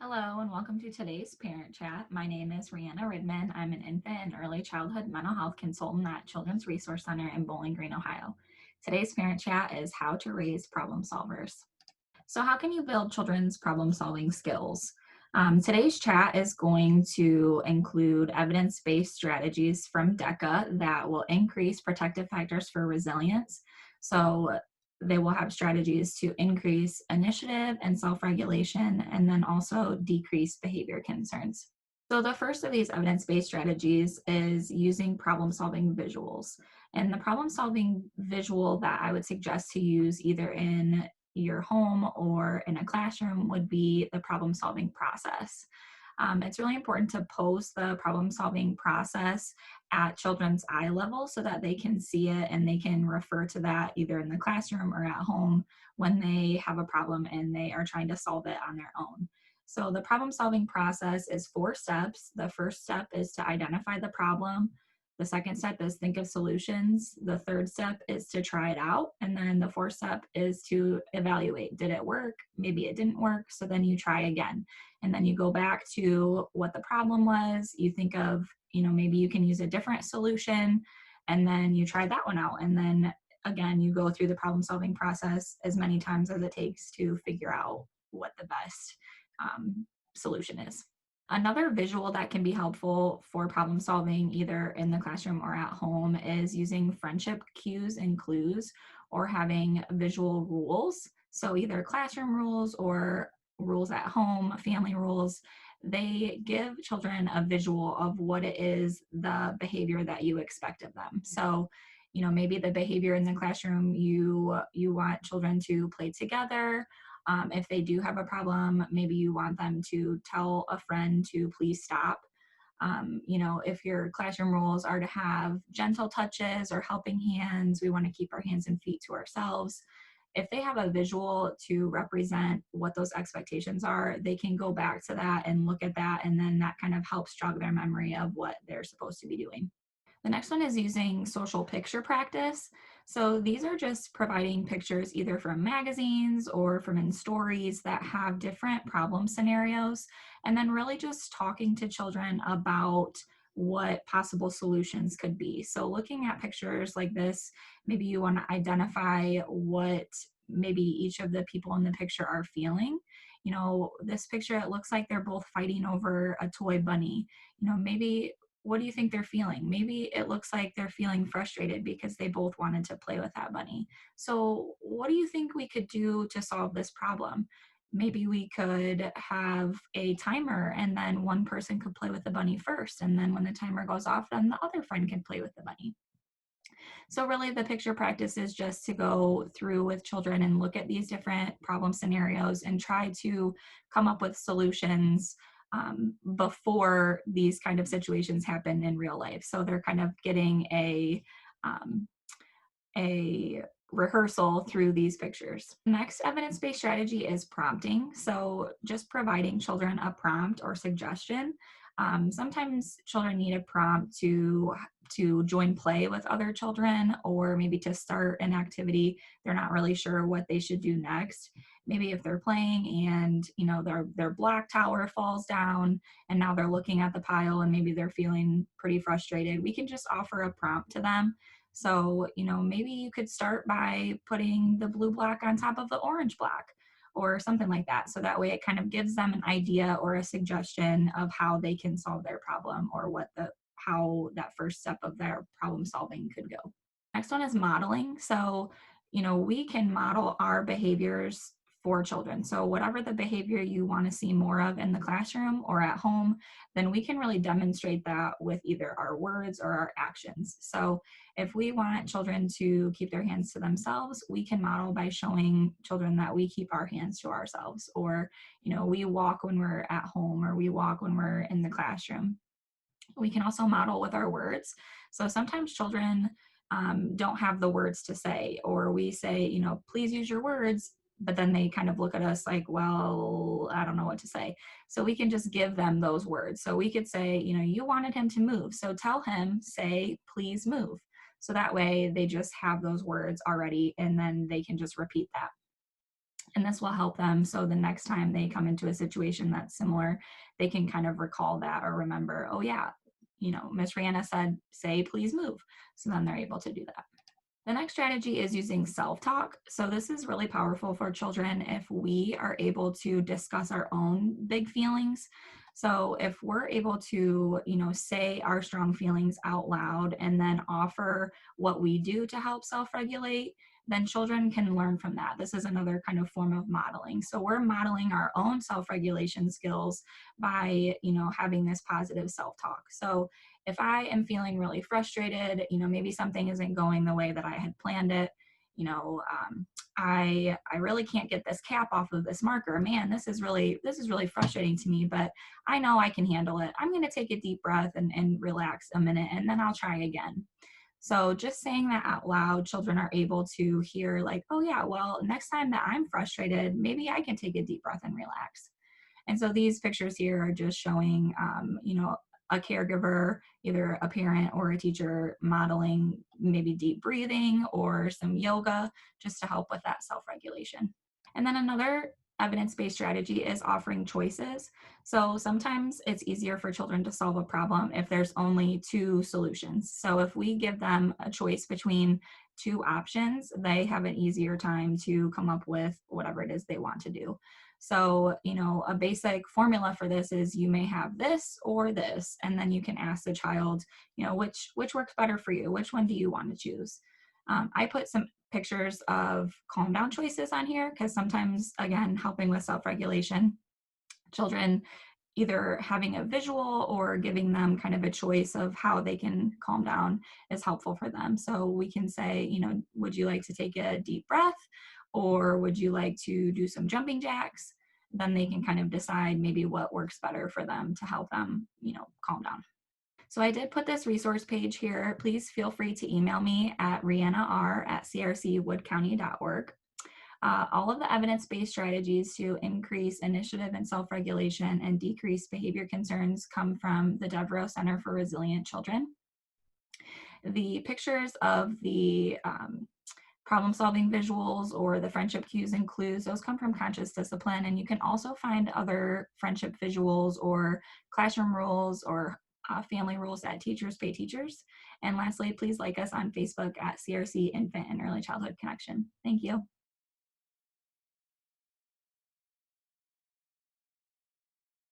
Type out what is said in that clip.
Hello and welcome to today's Parent Chat. My name is Rihanna Ridman. I'm an infant and early childhood mental health consultant at Children's Resource Center in Bowling Green, Ohio. Today's Parent Chat is how to raise problem solvers. So how can you build children's problem solving skills? Today's chat is going to include evidence-based strategies from DECA that will increase protective factors for resilience. So they will have strategies to increase initiative and self-regulation, and then also decrease behavior concerns. So the first of these evidence-based strategies is using problem-solving visuals. And the problem-solving visual that I would suggest to use either in your home or in a classroom would be the problem-solving process. It's really important to post the problem-solving process at children's eye level so that they can see it and they can refer to that either in the classroom or at home when they have a problem and they are trying to solve it on their own. So the problem solving process is 4 steps. The first step is to identify the problem. The second step is think of solutions. The third step is to try it out. And then the fourth step is to evaluate. Did it work? Maybe it didn't work. So then you try again. And then you go back to what the problem was. You think of, maybe you can use a different solution. And then you try that one out. And then again, you go through the problem solving process as many times as it takes to figure out what the best solution is. Another visual that can be helpful for problem solving either in the classroom or at home is using friendship cues and clues or having visual rules. So either classroom rules or rules at home, family rules. They give children a visual of what it is, the behavior that you expect of them. So maybe the behavior in the classroom, you want children to play together. If they do have a problem, maybe you want them to tell a friend to please stop. If your classroom rules are to have gentle touches or helping hands, we want to keep our hands and feet to ourselves. If they have a visual to represent what those expectations are, they can go back to that and look at that, and then that kind of helps jog their memory of what they're supposed to be doing. The next one is using social picture practice. So these are just providing pictures either from magazines or from in stories that have different problem scenarios, and then really just talking to children about what possible solutions could be. So looking at pictures like this, maybe you want to identify what maybe each of the people in the picture are feeling. This picture, it looks like they're both fighting over a toy bunny. Maybe what do you think they're feeling? Maybe it looks like they're feeling frustrated because they both wanted to play with that bunny. So what do you think we could do to solve this problem? Maybe we could have a timer and then one person could play with the bunny first. And then when the timer goes off, then the other friend can play with the bunny. So really the picture practice is just to go through with children and look at these different problem scenarios and try to come up with solutions before these kind of situations happen in real life. So they're kind of getting a rehearsal through these pictures. Next evidence-based strategy is prompting. So just providing children a prompt or suggestion. Sometimes children need a prompt to join play with other children, or maybe to start an activity they're not really sure what they should do next. Maybe if they're playing and their block tower falls down and now they're looking at the pile and maybe they're feeling pretty frustrated, we can just offer a prompt to them. So maybe you could start by putting the blue block on top of the orange block or something like that. So that way it kind of gives them an idea or a suggestion of how they can solve their problem or how that first step of their problem solving could go. Next one is modeling. So, we can model our behaviors for children. So whatever the behavior you want to see more of in the classroom or at home, then we can really demonstrate that with either our words or our actions. So if we want children to keep their hands to themselves, we can model by showing children that we keep our hands to ourselves, or, we walk when we're at home, or we walk when we're in the classroom. We can also model with our words. So sometimes children don't have the words to say, or we say, please use your words, but then they kind of look at us like, well, I don't know what to say. So we can just give them those words. So we could say, you wanted him to move. So tell him, say, please move. So that way they just have those words already and then they can just repeat that. And this will help them so the next time they come into a situation that's similar, they can kind of recall that or remember, oh yeah, Miss Rihanna said, say, please move. So then they're able to do that. The next strategy is using self-talk. So this is really powerful for children if we are able to discuss our own big feelings. So if we're able to, say our strong feelings out loud and then offer what we do to help self-regulate, then children can learn from that. This is another kind of form of modeling. So we're modeling our own self-regulation skills by, having this positive self-talk. So if I am feeling really frustrated, maybe something isn't going the way that I had planned it, I really can't get this cap off of this marker. Man, this is really frustrating to me, but I know I can handle it. I'm going to take a deep breath and relax a minute, and then I'll try again. So just saying that out loud, children are able to hear like, oh yeah, well, next time that I'm frustrated, maybe I can take a deep breath and relax. And so these pictures here are just showing, a caregiver, either a parent or a teacher, modeling maybe deep breathing or some yoga just to help with that self-regulation. And then another evidence-based strategy is offering choices. So sometimes it's easier for children to solve a problem if there's only two solutions. So if we give them a choice between two options, they have an easier time to come up with whatever it is they want to do. So, a basic formula for this is you may have this or this, and then you can ask the child, which works better for you? Which one do you want to choose? I put some pictures of calm down choices on here because sometimes, again, helping with self-regulation, children either having a visual or giving them kind of a choice of how they can calm down is helpful for them. So we can say, would you like to take a deep breath or would you like to do some jumping jacks? Then they can kind of decide maybe what works better for them to help them, calm down. So I did put this resource page here. Please feel free to email me at riannarr@crcwoodcounty.org. All of the evidence-based strategies to increase initiative and self-regulation and decrease behavior concerns come from the Devereaux Center for Resilient Children. The pictures of the problem-solving visuals or the friendship cues and clues, those come from Conscious Discipline, and you can also find other friendship visuals or classroom rules or family rules at Teachers Pay Teachers. And lastly, please like us on Facebook at CRC Infant and Early Childhood Connection. Thank you.